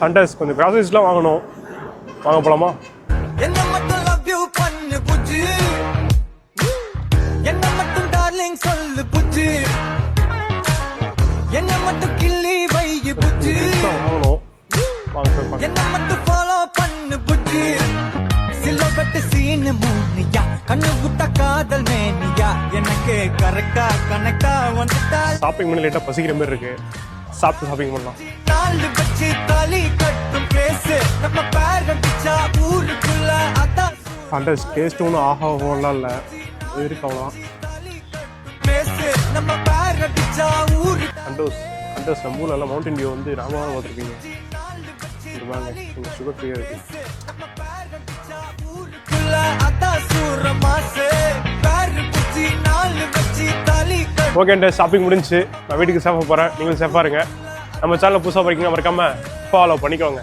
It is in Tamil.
சண்டேஸ் கொஞ்சம் கிராசரிஸ்லாம் வாங்கணும். வாங்க போலாமா? என்ன மட்டும் லவ் யூ பண்ணு புஜ்ஜி, என்ன மட்டும் டார்லிங் சொல்லு புஜ்ஜி, என்ன மட்டும் கிள்ளி வை புஜ்ஜி, வாங்கணும். வாங்க என்ன மட்டும் ஃபாலோ பண்ணு புஜ்ஜி, சிலபட்டு சீனு மூனியா கண்ணு விட்ட காதல் மேனியா எனக்கு கரெக்டா கனெக்டா வந்துட்டா. ஷாப்பிங் பண்ணி லேட்டாக பசிக்கிற மாதிரி இருக்கு. சாப்பிட்டு ஷாப்பிங் பண்ணலாம். நாலு வச்சு தாலி கட்டும் பேசு நம்ம பேரடிச்சா ஊருக்குள்ள அதான் சண்டேஸ் டேஸ்ட் ஒன்றும் ஆஹா ஓலாம் இல்லை, இருக்கு அவ்வளோதான். பேசு நம்ம பேரடிச்சா ஊரு. சண்டேஸ் நம்ம ஊரில் எல்லாம் மவுண்டன் டியூ வந்து ராமாவரம் பார்த்துருப்பீங்க. இது வாங்க, கொஞ்சம் சுகர் ஃப்ரீயாக இருக்குது. ஓகே, ஷாப்பிங் முடிஞ்சு நான் வீட்டுக்கு சேஃபாக போகிறேன். நீங்களும் சேஃபாக இருங்க. நம்ம சேனலை புதுசாக படிக்கீங்க மறக்காமல் ஃபாலோ பண்ணிக்கோங்க.